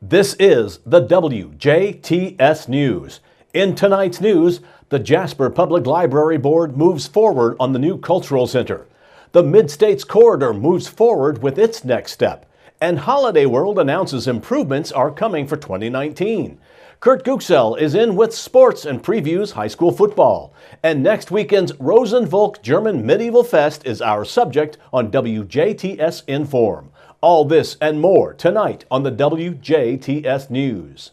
This is the WJTS News. In tonight's news, the Jasper Public Library Board moves forward on the new Cultural Center. The Mid-States Corridor moves forward with its next step. And Holiday World announces improvements are coming for 2019. Kurt Guxel is in with sports and previews high school football. And next weekend's Rosenvolk German Medieval Fest is our subject on WJTS Inform. All this and more tonight on the WJTS News.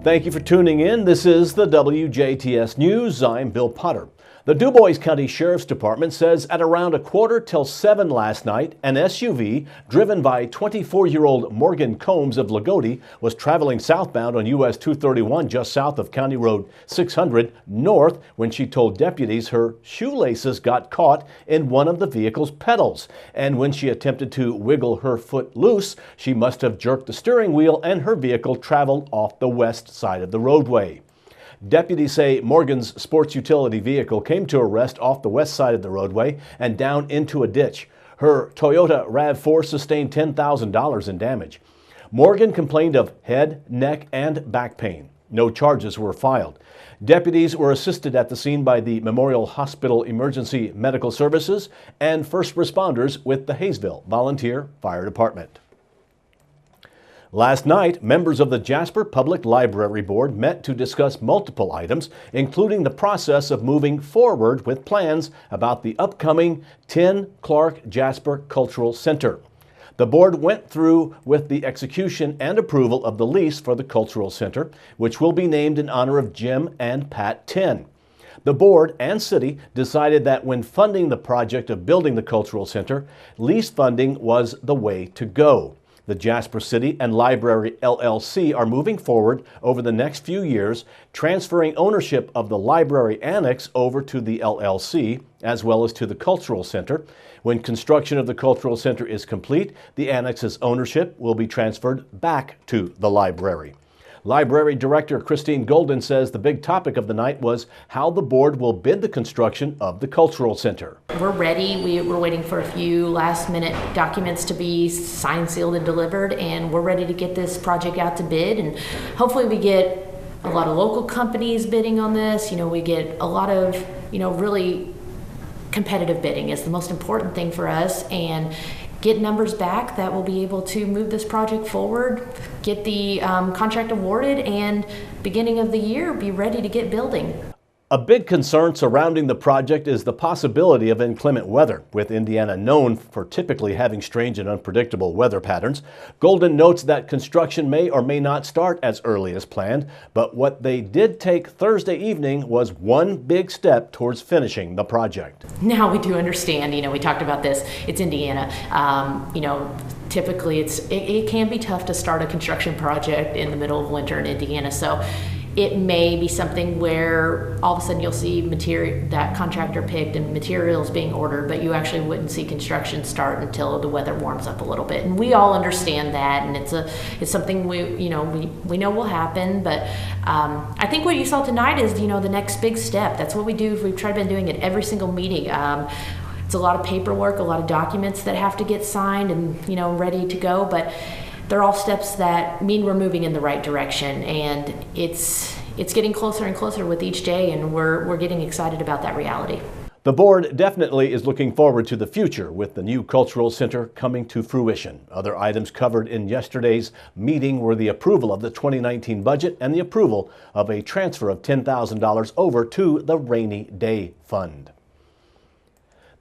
Thank you for tuning in. This is the WJTS News. I'm Bill Potter. The Dubois County Sheriff's Department says at around 6:45 last night, an SUV driven by 24-year-old Morgan Combs of Lagodi was traveling southbound on US 231 just south of County Road 600 north when she told deputies her shoelaces got caught in one of the vehicle's pedals. And when she attempted to wiggle her foot loose, she must have jerked the steering wheel and her vehicle traveled off the west side of the roadway. Deputies say Morgan's sports utility vehicle came to a rest off the west side of the roadway and down into a ditch. Her Toyota RAV4 sustained $10,000 in damage. Morgan complained of head, neck, and back pain. No charges were filed. Deputies were assisted at the scene by the Memorial Hospital Emergency Medical Services and first responders with the Hayesville Volunteer Fire Department. Last night, members of the Jasper Public Library Board met to discuss multiple items, including the process of moving forward with plans about the upcoming 10 Clark Jasper Cultural Center. The board went through with the execution and approval of the lease for the Cultural Center, which will be named in honor of Jim and Pat Tin. The board and city decided that when funding the project of building the Cultural Center, lease funding was the way to go. The Jasper City and Library LLC are moving forward over the next few years, transferring ownership of the library annex over to the LLC, as well as to the Cultural Center. When construction of the Cultural Center is complete, the annex's ownership will be transferred back to the library. Library Director Christine Golden says the big topic of the night was how the board will bid the construction of the Cultural Center. We're ready. We're waiting for a few last-minute documents to be signed, sealed, and delivered, and we're ready to get this project out to bid. And hopefully we get a lot of local companies bidding on this. We get a lot of, really competitive bidding is the most important thing for us, and get numbers back that will be able to move this project forward, get the contract awarded, and beginning of the year be ready to get building. A big concern surrounding the project is the possibility of inclement weather, with Indiana known for typically having strange and unpredictable weather patterns. Golden notes that construction may or may not start as early as planned, but what they did take Thursday evening was one big step towards finishing the project. Now we do understand, we talked about this, it's Indiana. Typically it can be tough to start a construction project in the middle of winter in Indiana, so it may be something where all of a sudden you'll see material, that contractor picked and materials being ordered, but you actually wouldn't see construction start until the weather warms up a little bit. And we all understand that, and it's something we know will happen. But I think what you saw tonight is the next big step. That's what we do. We've been doing it every single meeting. It's a lot of paperwork, a lot of documents that have to get signed and ready to go, but they're all steps that mean we're moving in the right direction, and it's getting closer and closer with each day, and we're getting excited about that reality. The board definitely is looking forward to the future with the new Cultural Center coming to fruition. Other items covered in yesterday's meeting were the approval of the 2019 budget and the approval of a transfer of $10,000 over to the Rainy Day Fund.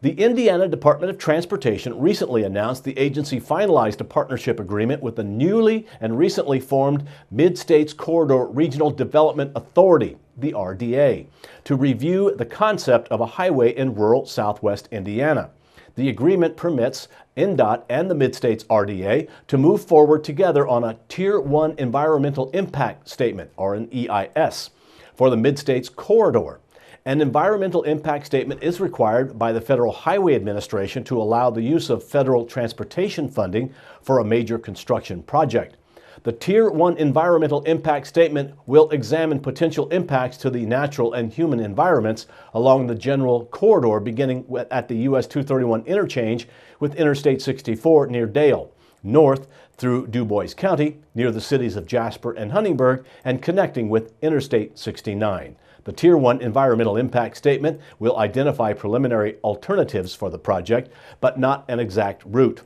The Indiana Department of Transportation recently announced the agency finalized a partnership agreement with the newly and recently formed Mid-States Corridor Regional Development Authority, the RDA, to review the concept of a highway in rural southwest Indiana. The agreement permits NDOT and the Mid-States RDA to move forward together on a Tier 1 Environmental Impact Statement, or an EIS, for the Mid-States Corridor. An environmental impact statement is required by the Federal Highway Administration to allow the use of federal transportation funding for a major construction project. The Tier 1 Environmental Impact Statement will examine potential impacts to the natural and human environments along the general corridor beginning at the US 231 interchange with Interstate 64 near Dale, north through Du Bois County near the cities of Jasper and Huntingburg, and connecting with Interstate 69. The Tier 1 Environmental Impact Statement will identify preliminary alternatives for the project, but not an exact route.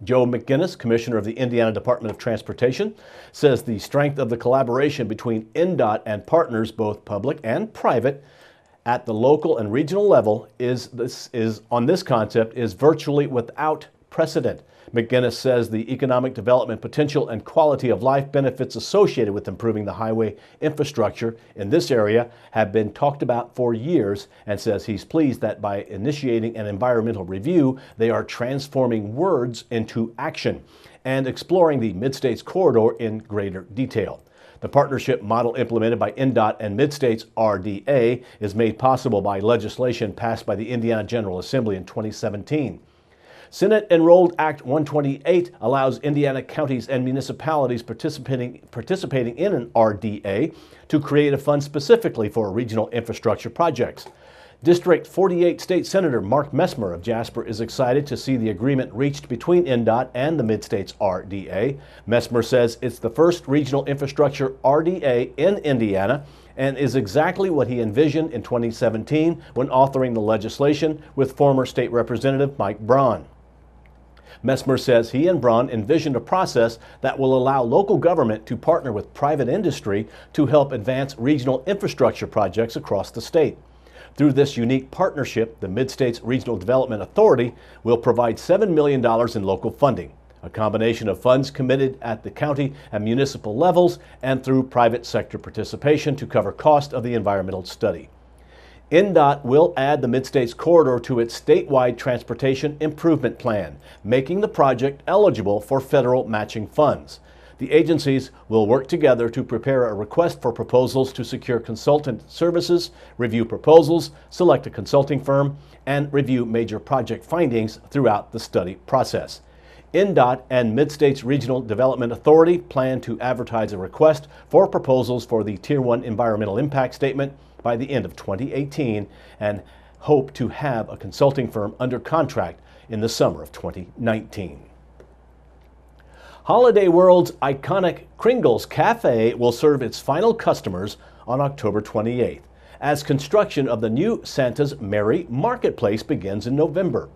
Joe McGinnis, Commissioner of the Indiana Department of Transportation, says the strength of the collaboration between NDOT and partners, both public and private, at the local and regional level on this concept is virtually without precedent. McGinnis says the economic development potential and quality of life benefits associated with improving the highway infrastructure in this area have been talked about for years, and says he's pleased that by initiating an environmental review, they are transforming words into action and exploring the Mid-States Corridor in greater detail. The partnership model implemented by NDOT and Mid-States RDA is made possible by legislation passed by the Indiana General Assembly in 2017. Senate Enrolled Act 128 allows Indiana counties and municipalities participating in an RDA to create a fund specifically for regional infrastructure projects. District 48 State Senator Mark Messmer of Jasper is excited to see the agreement reached between NDOT and the Mid-States RDA. Messmer says it's the first regional infrastructure RDA in Indiana and is exactly what he envisioned in 2017 when authoring the legislation with former State Representative Mike Braun. Messmer says he and Braun envisioned a process that will allow local government to partner with private industry to help advance regional infrastructure projects across the state. Through this unique partnership, the Mid-States Regional Development Authority will provide $7 million in local funding, a combination of funds committed at the county and municipal levels and through private sector participation to cover cost of the environmental study. NDOT will add the Mid-States Corridor to its statewide transportation improvement plan, making the project eligible for federal matching funds. The agencies will work together to prepare a request for proposals to secure consultant services, review proposals, select a consulting firm, and review major project findings throughout the study process. NDOT and Mid-States Regional Development Authority plan to advertise a request for proposals for the Tier 1 Environmental Impact Statement by the end of 2018 and hope to have a consulting firm under contract in the summer of 2019. Holiday World's iconic Kringle's Cafe will serve its final customers on October 28th, as construction of the new Santa's Merry Marketplace begins in November.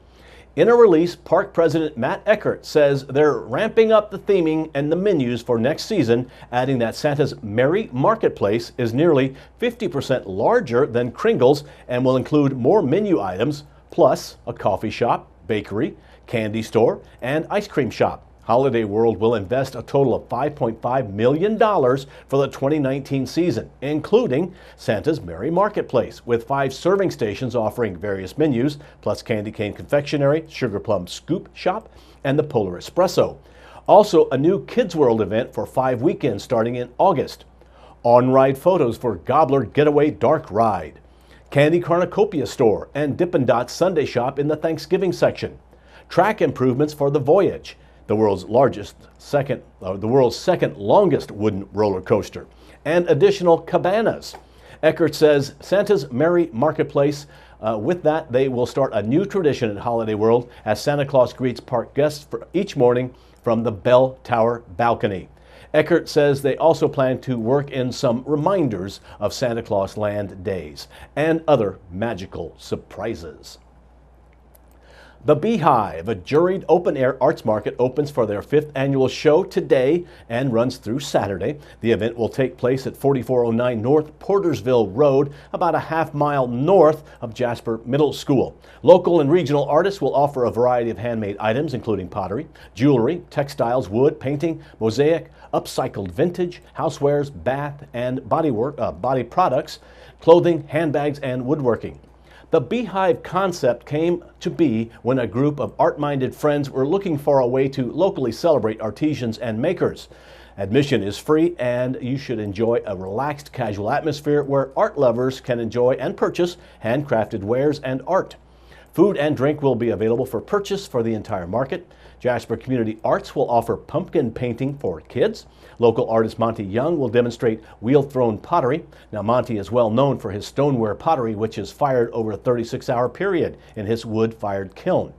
In a release, Park President Matt Eckert says they're ramping up the theming and the menus for next season, adding that Santa's Merry Marketplace is nearly 50% larger than Kringle's and will include more menu items, plus a coffee shop, bakery, candy store, and ice cream shop. Holiday World will invest a total of $5.5 million for the 2019 season, including Santa's Merry Marketplace, with 5 serving stations offering various menus, plus candy cane confectionery, sugar plum scoop shop, and the Polar Espresso. Also, a new Kids World event for 5 weekends starting in August. On-ride photos for Gobbler Getaway Dark Ride. Candy Cornucopia store and Dippin' Dots Sundae shop in the Thanksgiving section. Track improvements for the Voyage, the world's second longest wooden roller coaster, and additional cabanas. Eckert says Santa's Merry Marketplace, with that, they will start a new tradition at Holiday World as Santa Claus greets park guests each morning from the Bell Tower balcony. Eckert says they also plan to work in some reminders of Santa Claus Land days and other magical surprises. The Beehive, a juried open-air arts market, opens for their 5th annual show today and runs through Saturday. The event will take place at 4409 North Portersville Road, about a half-mile north of Jasper Middle School. Local and regional artists will offer a variety of handmade items, including pottery, jewelry, textiles, wood, painting, mosaic, upcycled vintage, housewares, bath and body products, clothing, handbags, and woodworking. The Beehive concept came to be when a group of art-minded friends were looking for a way to locally celebrate artisans and makers. Admission is free, and you should enjoy a relaxed, casual atmosphere where art lovers can enjoy and purchase handcrafted wares and art. Food and drink will be available for purchase for the entire market. Jasper Community Arts will offer pumpkin painting for kids. Local artist Monty Young will demonstrate wheel-thrown pottery. Now, Monty is well known for his stoneware pottery, which is fired over a 36-hour period in his wood-fired kiln.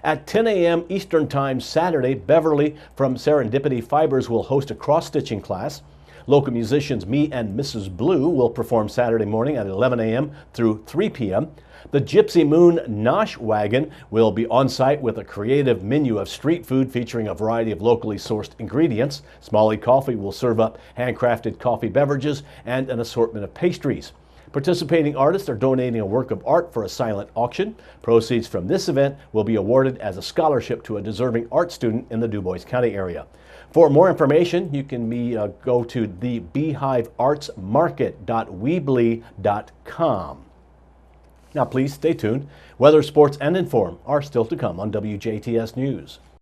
At 10 a.m. Eastern Time Saturday, Beverly from Serendipity Fibers will host a cross-stitching class. Local musicians Me and Mrs. Blue will perform Saturday morning at 11 a.m. through 3 p.m. The Gypsy Moon Nosh Wagon will be on site with a creative menu of street food featuring a variety of locally sourced ingredients. Smalley Coffee will serve up handcrafted coffee beverages and an assortment of pastries. Participating artists are donating a work of art for a silent auction. Proceeds from this event will be awarded as a scholarship to a deserving art student in the DuBois County area. For more information, you can go to the beehiveartsmarket.weebly.com. Now please stay tuned. Weather, sports, and inform are still to come on WJTS News.